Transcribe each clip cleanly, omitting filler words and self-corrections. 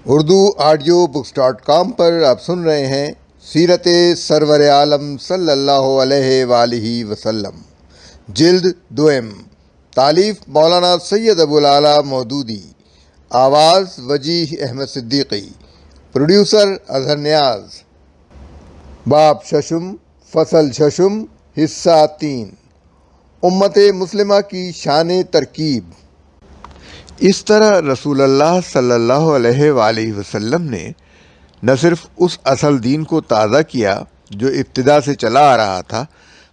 Urdu audio books .com پر آپ سن رہے ہیں سیرت سرور عالم صلی اللہ علیہ وآلہ وسلم، جلد دوئم، تالیف مولانا سید ابو العلا مودودی، آواز وجیح احمد صدیقی، پروڈیوسر اظہر نیاز۔ باب ششم، فصل ششم، حصہ 3، امت مسلمہ کی شان ترکیب۔ اس طرح رسول اللہ صلی اللہ علیہ وآلہ وسلم نے نہ صرف اس اصل دین کو تازہ کیا جو ابتدا سے چلا آ رہا تھا،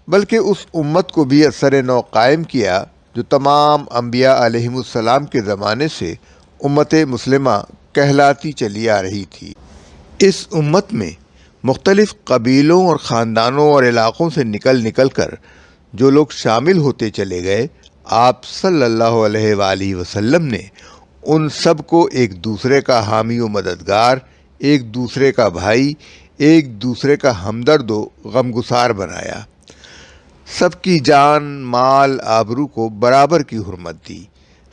بلکہ اس امت کو بھی اثر نو قائم کیا جو تمام انبیاء علیہم السلام کے زمانے سے امت مسلمہ کہلاتی چلی آ رہی تھی۔ اس امت میں مختلف قبیلوں اور خاندانوں اور علاقوں سے نکل کر جو لوگ شامل ہوتے چلے گئے، آپ صلی اللہ علیہ وآلہ وسلم نے ان سب کو ایک دوسرے کا حامی و مددگار، ایک دوسرے کا بھائی، ایک دوسرے کا ہمدرد و غمگسار بنایا۔ سب کی جان، مال، آبرو کو برابر کی حرمت دی،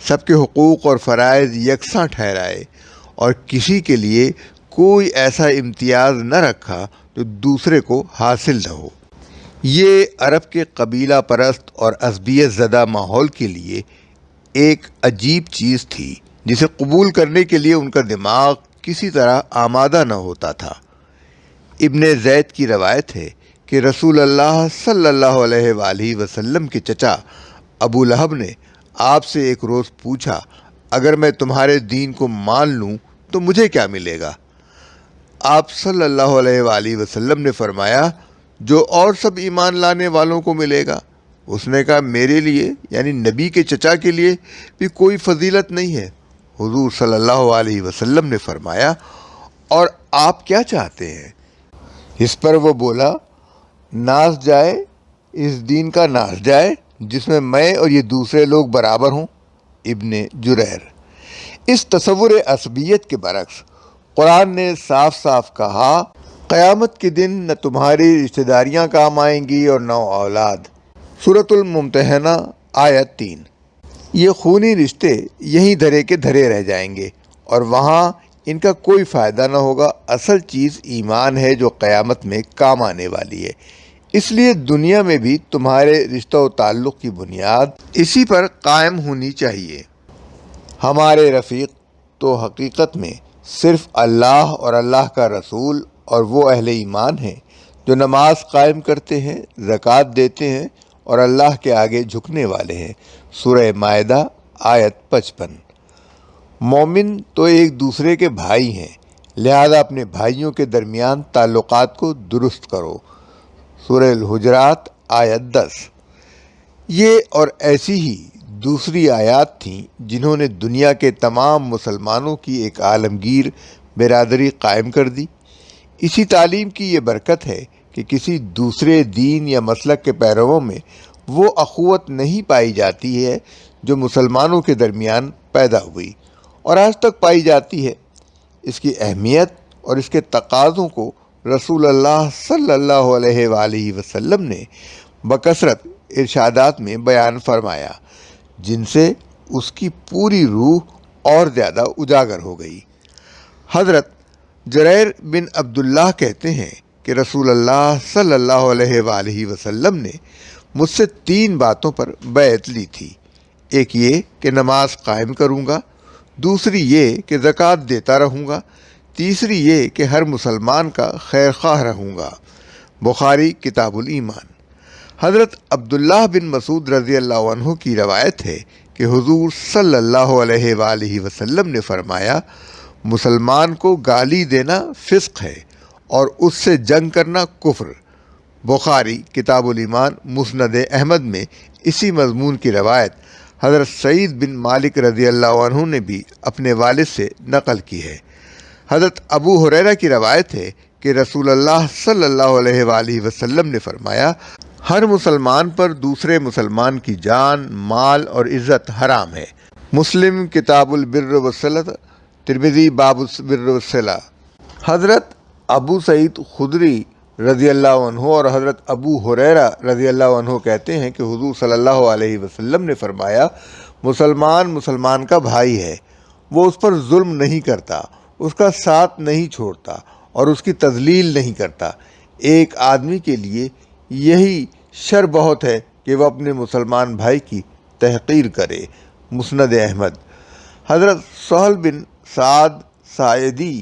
سب کے حقوق اور فرائض یکساں ٹھہرائے اور کسی کے لیے کوئی ایسا امتیاز نہ رکھا جو دوسرے کو حاصل نہ ہو۔ یہ عرب کے قبیلہ پرست اور عصبیت زدہ ماحول کے لیے ایک عجیب چیز تھی جسے قبول کرنے کے لیے ان کا دماغ کسی طرح آمادہ نہ ہوتا تھا۔ ابن زید کی روایت ہے کہ رسول اللہ صلی اللہ علیہ وآلہ وسلم کے چچا ابو لہب نے آپ سے ایک روز پوچھا، اگر میں تمہارے دین کو مان لوں تو مجھے کیا ملے گا؟ آپ صلی اللہ علیہ وآلہ وسلم نے فرمایا، جو اور سب ایمان لانے والوں کو ملے گا۔ اس نے کہا، میرے لیے یعنی نبی کے چچا کے لیے بھی کوئی فضیلت نہیں ہے؟ حضور صلی اللہ علیہ وسلم نے فرمایا، اور آپ کیا چاہتے ہیں؟ اس پر وہ بولا، ناز جائے، اس دین کا ناز جائے جس میں اور یہ دوسرے لوگ برابر ہوں۔ ابن جریر۔ اس تصور عصبیت کے برعکس قرآن نے صاف صاف کہا، قیامت کے دن نہ تمہاری رشتہ داریاں کام آئیں گی اور نہ اولاد۔ سورۃ الممتحنہ آیت 3۔ یہ خونی رشتے یہیں دھرے کے دھرے رہ جائیں گے اور وہاں ان کا کوئی فائدہ نہ ہوگا۔ اصل چیز ایمان ہے جو قیامت میں کام آنے والی ہے۔ اس لیے دنیا میں بھی تمہارے رشتہ و تعلق کی بنیاد اسی پر قائم ہونی چاہیے۔ ہمارے رفیق تو حقیقت میں صرف اللہ اور اللہ کا رسول اور وہ اہل ایمان ہیں جو نماز قائم کرتے ہیں، زکوٰۃ دیتے ہیں اور اللہ کے آگے جھکنے والے ہیں۔ سورہ مائدہ آیت 55۔ مومن تو ایک دوسرے کے بھائی ہیں، لہذا اپنے بھائیوں کے درمیان تعلقات کو درست کرو۔ سورہ الحجرات آیت 10۔ یہ اور ایسی ہی دوسری آیات تھیں جنہوں نے دنیا کے تمام مسلمانوں کی ایک عالمگیر برادری قائم کر دی۔ اسی تعلیم کی یہ برکت ہے کہ کسی دوسرے دین یا مسلک کے پیرووں میں وہ اخوت نہیں پائی جاتی ہے جو مسلمانوں کے درمیان پیدا ہوئی اور آج تک پائی جاتی ہے۔ اس کی اہمیت اور اس کے تقاضوں کو رسول اللہ صلی اللہ علیہ وآلہ وسلم نے بکثرت ارشادات میں بیان فرمایا، جن سے اس کی پوری روح اور زیادہ اجاگر ہو گئی۔ حضرت جریر بن عبداللہ کہتے ہیں کہ رسول اللہ صلی اللہ علیہ وآلہ وسلم نے مجھ سے 3 باتوں پر بیعت لی تھی۔ ایک یہ کہ نماز قائم کروں گا، دوسری یہ کہ زکوٰۃ دیتا رہوں گا، تیسری یہ کہ ہر مسلمان کا خیر خواہ رہوں گا۔ بخاری کتاب الایمان۔ حضرت عبداللہ بن مسعود رضی اللہ عنہ کی روایت ہے کہ حضور صلی اللہ علیہ وآلہ وسلم نے فرمایا، مسلمان کو گالی دینا فسق ہے اور اس سے جنگ کرنا کفر۔ بخاری کتاب الایمان۔ مسند احمد میں اسی مضمون کی روایت حضرت سعید بن مالک رضی اللہ عنہ نے بھی اپنے والد سے نقل کی ہے۔ حضرت ابو ہریرہ کی روایت ہے کہ رسول اللہ صلی اللہ علیہ وآلہ وسلم نے فرمایا، ہر مسلمان پر دوسرے مسلمان کی جان، مال اور عزت حرام ہے۔ مسلم کتاب البر والصلۃ، ترمذی باب البر والصلہ۔ حضرت ابو سعید خدری رضی اللہ عنہ اور حضرت ابو ہریرہ رضی اللہ عنہ کہتے ہیں کہ حضور صلی اللہ علیہ وسلم نے فرمایا، مسلمان مسلمان کا بھائی ہے، وہ اس پر ظلم نہیں کرتا، اس کا ساتھ نہیں چھوڑتا اور اس کی تذلیل نہیں کرتا۔ ایک آدمی کے لیے یہی شر بہت ہے کہ وہ اپنے مسلمان بھائی کی تحقیر کرے۔ مسند احمد۔ حضرت سہل بن سعد ساعدی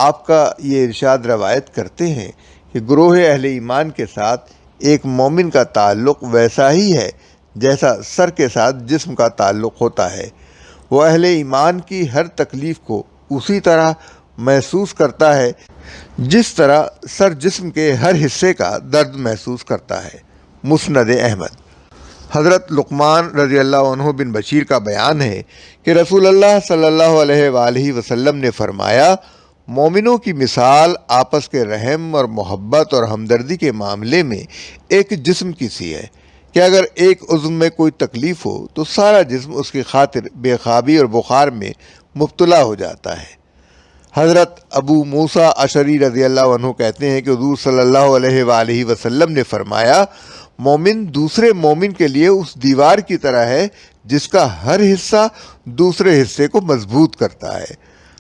آپ کا یہ ارشاد روایت کرتے ہیں کہ گروہ اہل ایمان کے ساتھ ایک مومن کا تعلق ویسا ہی ہے جیسا سر کے ساتھ جسم کا تعلق ہوتا ہے۔ وہ اہل ایمان کی ہر تکلیف کو اسی طرح محسوس کرتا ہے جس طرح سر جسم کے ہر حصے کا درد محسوس کرتا ہے۔ مسند احمد۔ حضرت لقمان رضی اللہ عنہ بن بشیر کا بیان ہے کہ رسول اللہ صلی اللہ علیہ وآلہ وسلم نے فرمایا، مومنوں کی مثال آپس کے رحم اور محبت اور ہمدردی کے معاملے میں ایک جسم کی سی ہے کہ اگر ایک عضو میں کوئی تکلیف ہو تو سارا جسم اس کی خاطر بے خوابی اور بخار میں مبتلا ہو جاتا ہے۔ حضرت ابو موسیٰ اشعری رضی اللہ عنہ کہتے ہیں کہ حضور صلی اللہ علیہ وآلہ وسلم نے فرمایا، مومن دوسرے مومن کے لیے اس دیوار کی طرح ہے جس کا ہر حصہ دوسرے حصے کو مضبوط کرتا ہے۔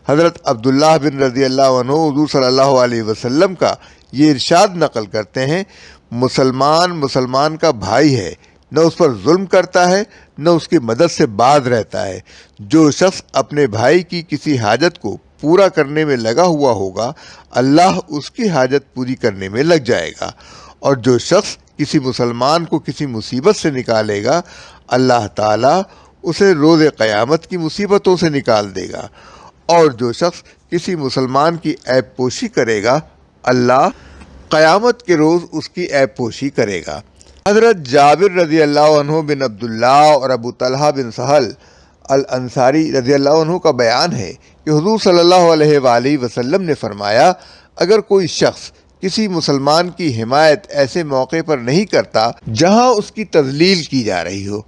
حضرت عبداللہ بن رضی اللہ عنہ حضور صلی اللہ علیہ وسلم کا یہ ارشاد نقل کرتے ہیں، مسلمان کا بھائی ہے، نہ اس پر ظلم کرتا ہے نہ اس کی مدد سے باز رہتا ہے۔ جو شخص اپنے بھائی کی کسی حاجت کو پورا کرنے میں لگا ہوا ہوگا، اللہ اس کی حاجت پوری کرنے میں لگ جائے گا، اور جو شخص کسی مسلمان کو کسی مصیبت سے نکالے گا، اللہ تعالیٰ اسے روز قیامت کی مصیبتوں سے نکال دے گا، اور جو شخص کسی مسلمان کی عیب پوشی کرے گا، اللہ قیامت کے روز اس کی عیب پوشی کرے گا۔ حضرت جابر رضی اللہ عنہ بن عبداللہ اور ابو طلحہ بن سہل الانصاری رضی اللہ عنہ کا بیان ہے کہ حضور صلی اللہ علیہ وآلہ وسلم نے فرمایا، اگر کوئی شخص کسی مسلمان کی حمایت ایسے موقع پر نہیں کرتا جہاں اس کی تذلیل کی جا رہی ہو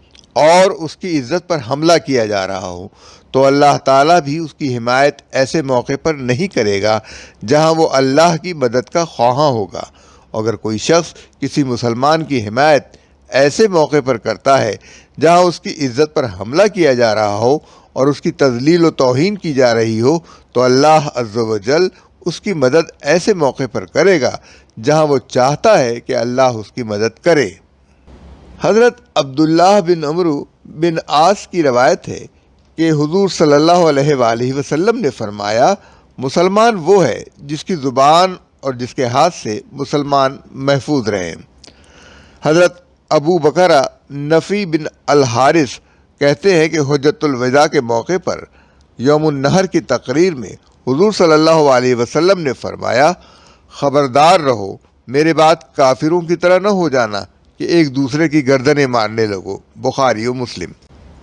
اور اس کی عزت پر حملہ کیا جا رہا ہو، تو اللہ تعالیٰ بھی اس کی حمایت ایسے موقع پر نہیں کرے گا جہاں وہ اللہ کی مدد کا خواہاں ہوگا۔ اگر کوئی شخص کسی مسلمان کی حمایت ایسے موقع پر کرتا ہے جہاں اس کی عزت پر حملہ کیا جا رہا ہو اور اس کی تذلیل و توہین کی جا رہی ہو، تو اللہ عز و جل اس کی مدد ایسے موقع پر کرے گا جہاں وہ چاہتا ہے کہ اللہ اس کی مدد کرے۔ حضرت عبداللہ بن عمرو بن عاص کی روایت ہے کہ حضور صلی اللہ علیہ وآلہ وسلم نے فرمایا، مسلمان وہ ہے جس کی زبان اور جس کے ہاتھ سے مسلمان محفوظ رہیں۔ حضرت ابو بکرہ نفی بن الحارث کہتے ہیں کہ حجۃ الوداع کے موقع پر یوم النحر کی تقریر میں حضور صلی اللہ علیہ وسلم نے فرمایا، خبردار رہو، میرے بعد کافروں کی طرح نہ ہو جانا کہ ایک دوسرے کی گردنیں مارنے لگو۔ بخاری و مسلم۔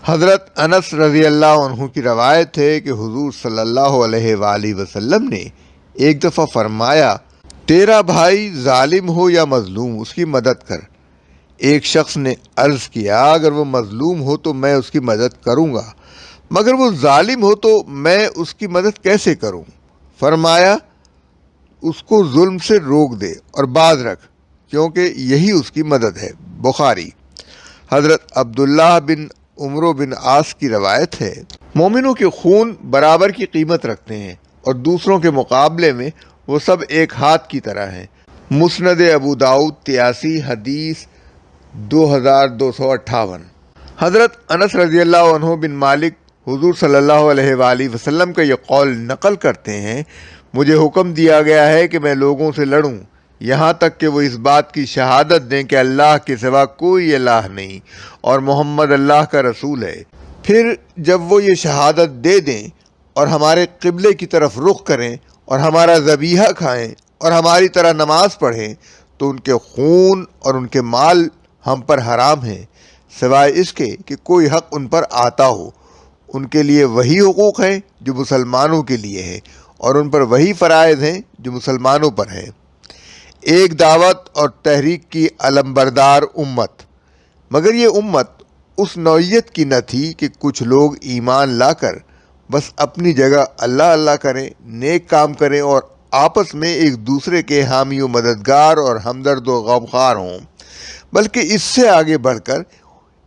حضرت انس رضی اللہ عنہ کی روایت ہے کہ حضور صلی اللہ علیہ وآلہ وسلم نے ایک دفعہ فرمایا، تیرا بھائی ظالم ہو یا مظلوم اس کی مدد کر۔ ایک شخص نے عرض کیا، اگر وہ مظلوم ہو تو میں اس کی مدد کروں گا، مگر وہ ظالم ہو تو میں اس کی مدد کیسے کروں؟ فرمایا، اس کو ظلم سے روک دے اور باز رکھ، کیونکہ یہی اس کی مدد ہے۔ بخاری۔ حضرت عبداللہ بن عمرو بن عاص کی روایت ہے، مومنوں کے خون برابر کی قیمت رکھتے ہیں اور دوسروں کے مقابلے میں وہ سب ایک ہاتھ کی طرح ہیں۔ مسند ابو داؤد 83 حدیث 2258۔ حضرت انس رضی اللہ عنہ بن مالک حضور صلی اللہ علیہ وآلہ وسلم کا یہ قول نقل کرتے ہیں، مجھے حکم دیا گیا ہے کہ میں لوگوں سے لڑوں یہاں تک کہ وہ اس بات کی شہادت دیں کہ اللہ کے سوا کوئی الہ نہیں اور محمد اللہ کا رسول ہے۔ پھر جب وہ یہ شہادت دے دیں اور ہمارے قبلے کی طرف رخ کریں اور ہمارا ذبیحہ کھائیں اور ہماری طرح نماز پڑھیں، تو ان کے خون اور ان کے مال ہم پر حرام ہیں، سوائے اس کے کہ کوئی حق ان پر آتا ہو۔ ان کے لیے وہی حقوق ہیں جو مسلمانوں کے لیے ہیں، اور ان پر وہی فرائض ہیں جو مسلمانوں پر ہیں۔ ایک دعوت اور تحریک کی علمبردار امت، مگر یہ امت اس نوعیت کی نہ تھی کہ کچھ لوگ ایمان لا کر بس اپنی جگہ اللہ اللہ کریں، نیک کام کریں اور آپس میں ایک دوسرے کے حامی و مددگار اور ہمدرد و غمخوار ہوں، بلکہ اس سے آگے بڑھ کر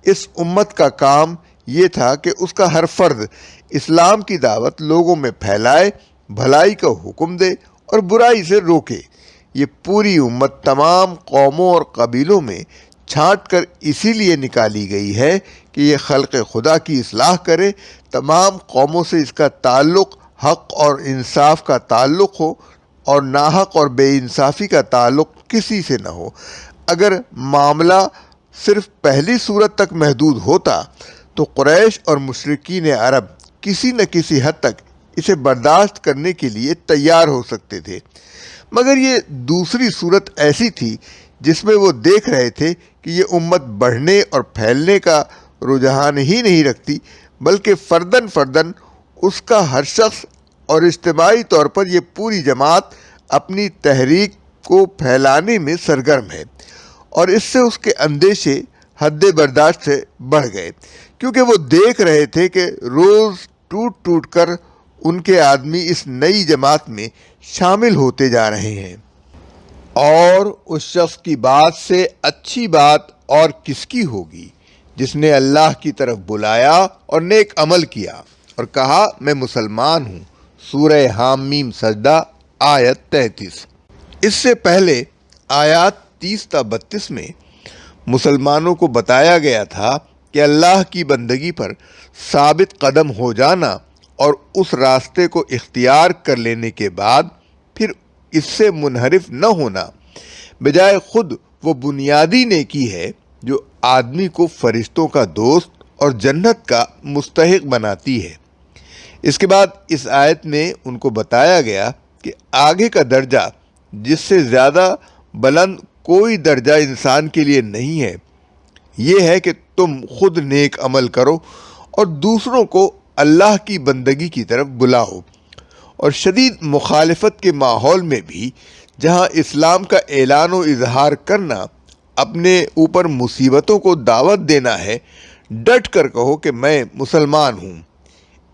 اس امت کا کام یہ تھا کہ اس کا ہر فرد اسلام کی دعوت لوگوں میں پھیلائے، بھلائی کا حکم دے اور برائی سے روکے۔ یہ پوری امت تمام قوموں اور قبیلوں میں چھانٹ کر اسی لیے نکالی گئی ہے کہ یہ خلق خدا کی اصلاح کرے، تمام قوموں سے اس کا تعلق حق اور انصاف کا تعلق ہو اور ناحق اور بے انصافی کا تعلق کسی سے نہ ہو۔ اگر معاملہ صرف پہلی صورت تک محدود ہوتا تو قریش اور مشرکین عرب کسی نہ کسی حد تک اسے برداشت کرنے کے لیے تیار ہو سکتے تھے، مگر یہ دوسری صورت ایسی تھی جس میں وہ دیکھ رہے تھے کہ یہ امت بڑھنے اور پھیلنے کا رجحان ہی نہیں رکھتی، بلکہ فرداً فرداً اس کا ہر شخص اور اجتماعی طور پر یہ پوری جماعت اپنی تحریک کو پھیلانے میں سرگرم ہے، اور اس سے اس کے اندیشے حد برداشت سے بڑھ گئے، کیونکہ وہ دیکھ رہے تھے کہ روز ٹوٹ ٹوٹ کر ان کے آدمی اس نئی جماعت میں شامل ہوتے جا رہے ہیں، اور اس شخص کی بات سے اچھی بات اور کس کی ہوگی جس نے اللہ کی طرف بلایا اور نیک عمل کیا اور کہا میں مسلمان ہوں۔ سورہ حامیم سجدہ آیت 33۔ اس سے پہلے آیات 30 تا 32 میں مسلمانوں کو بتایا گیا تھا کہ اللہ کی بندگی پر ثابت قدم ہو جانا اور اس راستے کو اختیار کر لینے کے بعد پھر اس سے منحرف نہ ہونا بجائے خود وہ بنیادی نیکی ہے جو آدمی کو فرشتوں کا دوست اور جنت کا مستحق بناتی ہے۔ اس کے بعد اس آیت میں ان کو بتایا گیا کہ آگے کا درجہ جس سے زیادہ بلند کوئی درجہ انسان کے لیے نہیں ہے، یہ ہے کہ تم خود نیک عمل کرو اور دوسروں کو اللہ کی بندگی کی طرف بلاؤ، اور شدید مخالفت کے ماحول میں بھی جہاں اسلام کا اعلان و اظہار کرنا اپنے اوپر مصیبتوں کو دعوت دینا ہے، ڈٹ کر کہو کہ میں مسلمان ہوں۔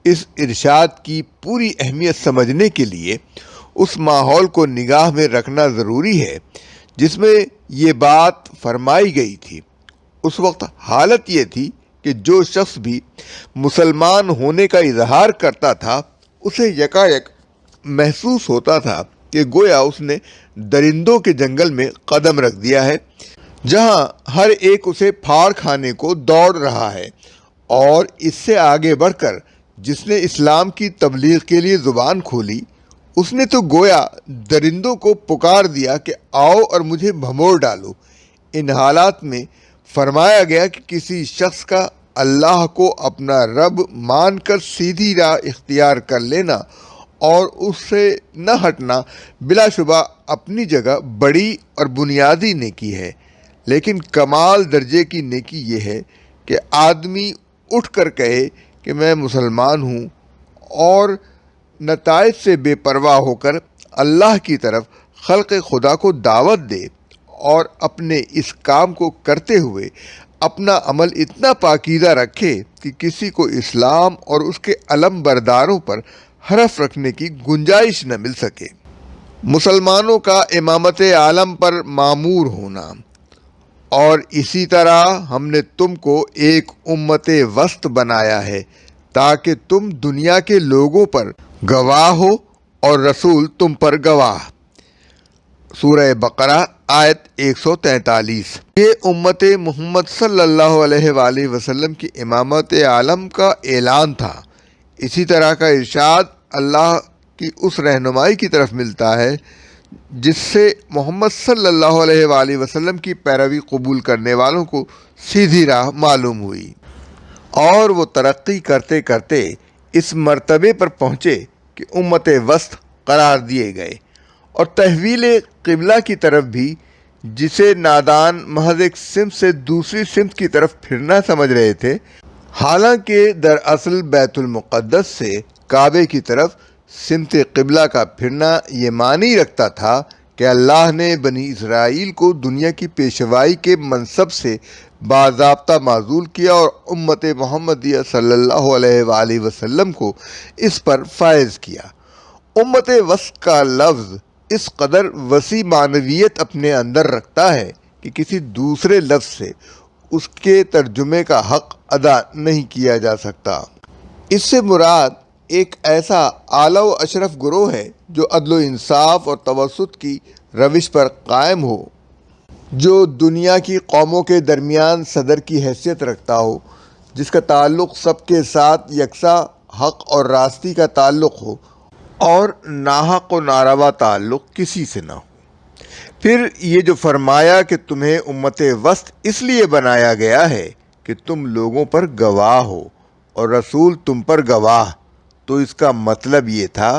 اس ارشاد کی پوری اہمیت سمجھنے کے لیے اس ماحول کو نگاہ میں رکھنا ضروری ہے جس میں یہ بات فرمائی گئی تھی۔ اس وقت حالت یہ تھی کہ جو شخص بھی مسلمان ہونے کا اظہار کرتا تھا اسے یکایک محسوس ہوتا تھا کہ گویا اس نے درندوں کے جنگل میں قدم رکھ دیا ہے، جہاں ہر ایک اسے پھاڑ کھانے کو دوڑ رہا ہے، اور اس سے آگے بڑھ کر جس نے اسلام کی تبلیغ کے لیے زبان کھولی اس نے تو گویا درندوں کو پکار دیا کہ آؤ اور مجھے بھمور ڈالو۔ ان حالات میں فرمایا گیا کہ کسی شخص کا اللہ کو اپنا رب مان کر سیدھی راہ اختیار کر لینا اور اس سے نہ ہٹنا بلا شبہ اپنی جگہ بڑی اور بنیادی نیکی ہے، لیکن کمال درجے کی نیکی یہ ہے کہ آدمی اٹھ کر کہے کہ میں مسلمان ہوں اور نتائج سے بے پرواہ ہو کر اللہ کی طرف خلق خدا کو دعوت دے، اور اپنے اس کام کو کرتے ہوئے اپنا عمل اتنا پاکیزہ رکھے کہ کسی کو اسلام اور اس کے علم برداروں پر حرف رکھنے کی گنجائش نہ مل سکے۔ مسلمانوں کا امامت عالم پر معمور ہونا۔ اور اسی طرح ہم نے تم کو ایک امت وسط بنایا ہے تاکہ تم دنیا کے لوگوں پر گواہ ہو اور رسول تم پر گواہ۔ سورہ بقرہ آیت 143۔ یہ امت محمد صلی اللہ علیہ وآلہ وسلم کی امامت عالم کا اعلان تھا۔ اسی طرح کا ارشاد اللہ کی اس رہنمائی کی طرف ملتا ہے جس سے محمد صلی اللہ علیہ وآلہ وسلم کی پیروی قبول کرنے والوں کو سیدھی راہ معلوم ہوئی، اور وہ ترقی کرتے کرتے اس مرتبے پر پہنچے کہ امت وسط قرار دیے گئے، اور تحویل قبلہ کی طرف بھی جسے نادان محض ایک سمت سے دوسری سمت کی طرف پھرنا سمجھ رہے تھے، حالانکہ دراصل بیت المقدس سے کعبے کی طرف سمت قبلہ کا پھرنا یہ معنی رکھتا تھا کہ اللہ نے بنی اسرائیل کو دنیا کی پیشوائی کے منصب سے باضابطہ معزول کیا اور امت محمدیہ صلی اللہ علیہ وآلہ وسلم کو اس پر فائز کیا۔ امت وسط کا لفظ اس قدر وسیع معنویت اپنے اندر رکھتا ہے کہ کسی دوسرے لفظ سے اس کے ترجمے کا حق ادا نہیں کیا جا سکتا۔ اس سے مراد ایک ایسا اعلیٰ و اشرف گروہ ہے جو عدل و انصاف اور توسط کی روش پر قائم ہو، جو دنیا کی قوموں کے درمیان صدر کی حیثیت رکھتا ہو، جس کا تعلق سب کے ساتھ یکساں حق اور راستی کا تعلق ہو اور ناحق و ناروا تعلق کسی سے نہ ہو۔ پھر یہ جو فرمایا کہ تمہیں امت وسط اس لیے بنایا گیا ہے کہ تم لوگوں پر گواہ ہو اور رسول تم پر گواہ، تو اس کا مطلب یہ تھا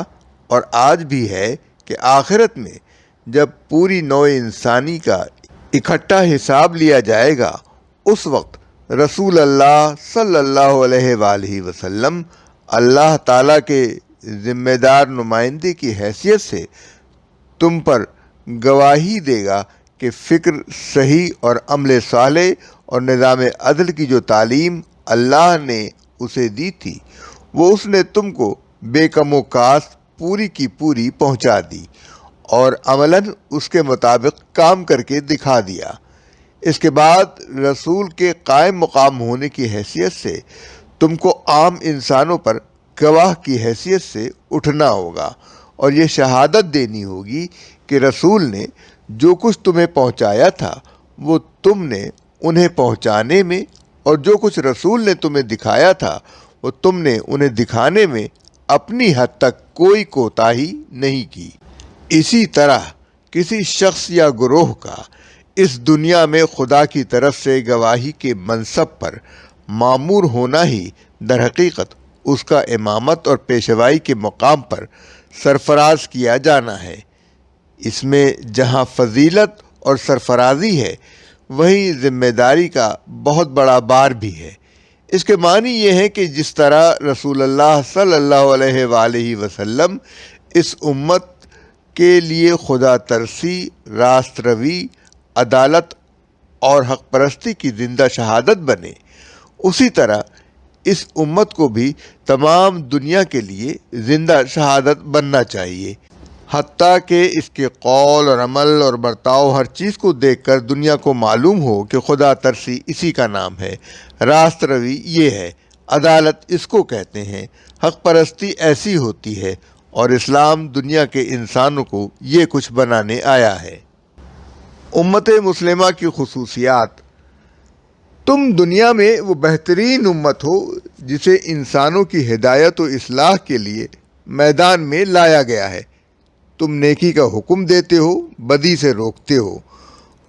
اور آج بھی ہے کہ آخرت میں جب پوری نوع انسانی کا اکٹھا حساب لیا جائے گا، اس وقت رسول اللہ صلی اللہ علیہ وآلہ وسلم اللہ تعالیٰ کے ذمہ دار نمائندے کی حیثیت سے تم پر گواہی دے گا کہ فکر صحیح اور عمل صالح اور نظام عدل کی جو تعلیم اللہ نے اسے دی تھی، وہ اس نے تم کو بے کم و کاست پوری کی پوری پہنچا دی اور عملاً اس کے مطابق کام کر کے دکھا دیا۔ اس کے بعد رسول کے قائم مقام ہونے کی حیثیت سے تم کو عام انسانوں پر گواہ کی حیثیت سے اٹھنا ہوگا اور یہ شہادت دینی ہوگی کہ رسول نے جو کچھ تمہیں پہنچایا تھا وہ تم نے انہیں پہنچانے میں، اور جو کچھ رسول نے تمہیں دکھایا تھا وہ تم نے انہیں دکھانے میں اپنی حد تک کوئی کوتاہی نہیں کی۔ اسی طرح کسی شخص یا گروہ کا اس دنیا میں خدا کی طرف سے گواہی کے منصب پر مامور ہونا ہی در حقیقت اس کا امامت اور پیشوائی کے مقام پر سرفراز کیا جانا ہے۔ اس میں جہاں فضیلت اور سرفرازی ہے، وہیں ذمہ داری کا بہت بڑا بار بھی ہے۔ اس کے معنی یہ ہے کہ جس طرح رسول اللہ صلی اللہ علیہ وآلہ وسلم اس امت کے لیے خدا ترسی، راست روی، عدالت اور حق پرستی کی زندہ شہادت بنے، اسی طرح اس امت کو بھی تمام دنیا کے لیے زندہ شہادت بننا چاہیے، حتیٰ کہ اس کے قول اور عمل اور برتاؤ ہر چیز کو دیکھ کر دنیا کو معلوم ہو کہ خدا ترسی اسی کا نام ہے، راست روی یہ ہے، عدالت اس کو کہتے ہیں، حق پرستی ایسی ہوتی ہے، اور اسلام دنیا کے انسانوں کو یہ کچھ بنانے آیا ہے۔ امت مسلمہ کی خصوصیات: تم دنیا میں وہ بہترین امت ہو جسے انسانوں کی ہدایت و اصلاح کے لیے میدان میں لایا گیا ہے۔ تم نیکی کا حکم دیتے ہو، بدی سے روکتے ہو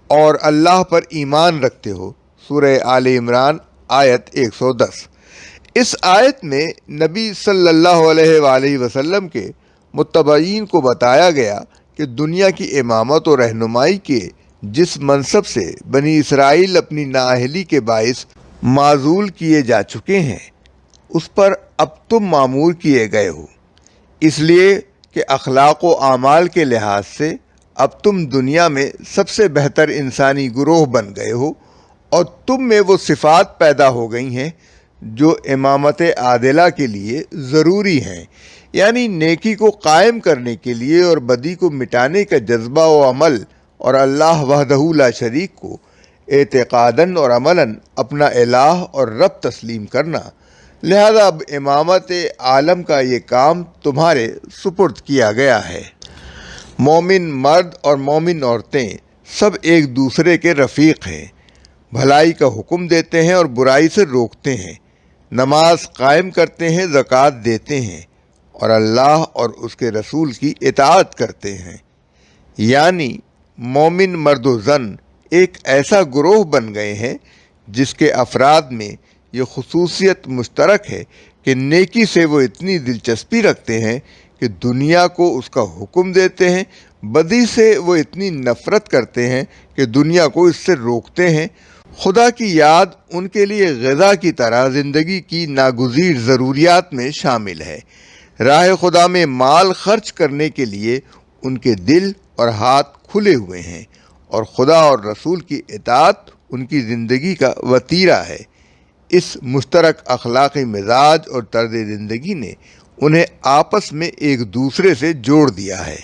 اور اللہ پر ایمان رکھتے ہو۔ سورہ آل عمران آیت 110۔ اس آیت میں نبی صلی اللہ علیہ وآلہ وسلم کے متبعین کو بتایا گیا کہ دنیا کی امامت و رہنمائی کے جس منصب سے بنی اسرائیل اپنی نااہلی کے باعث معزول کیے جا چکے ہیں، اس پر اب تم مامور کیے گئے ہو، اس لیے کہ اخلاق و اعمال کے لحاظ سے اب تم دنیا میں سب سے بہتر انسانی گروہ بن گئے ہو، اور تم میں وہ صفات پیدا ہو گئی ہیں جو امامت عادلہ کے لیے ضروری ہیں، یعنی نیکی کو قائم کرنے کے لیے اور بدی کو مٹانے کا جذبہ و عمل، اور اللہ وحدہ لا شریک کو اعتقاداً اور عملاً اپنا الہ اور رب تسلیم کرنا۔ لہذا اب امامت عالم کا یہ کام تمہارے سپرد کیا گیا ہے۔ مومن مرد اور مومن عورتیں سب ایک دوسرے کے رفیق ہیں، بھلائی کا حکم دیتے ہیں اور برائی سے روکتے ہیں، نماز قائم کرتے ہیں، زکوٰۃ دیتے ہیں اور اللہ اور اس کے رسول کی اطاعت کرتے ہیں۔ یعنی مومن مرد و زن ایک ایسا گروہ بن گئے ہیں جس کے افراد میں یہ خصوصیت مشترک ہے کہ نیکی سے وہ اتنی دلچسپی رکھتے ہیں کہ دنیا کو اس کا حکم دیتے ہیں، بدی سے وہ اتنی نفرت کرتے ہیں کہ دنیا کو اس سے روکتے ہیں۔ خدا کی یاد ان کے لیے غذا کی طرح زندگی کی ناگزیر ضروریات میں شامل ہے۔ راہ خدا میں مال خرچ کرنے کے لیے ان کے دل اور ہاتھ کھلے ہوئے ہیں، اور خدا اور رسول کی اطاعت ان کی زندگی کا وتیرہ ہے۔ اس مشترک اخلاقی مزاج اور طرز زندگی نے انہیں آپس میں ایک دوسرے سے جوڑ دیا ہے۔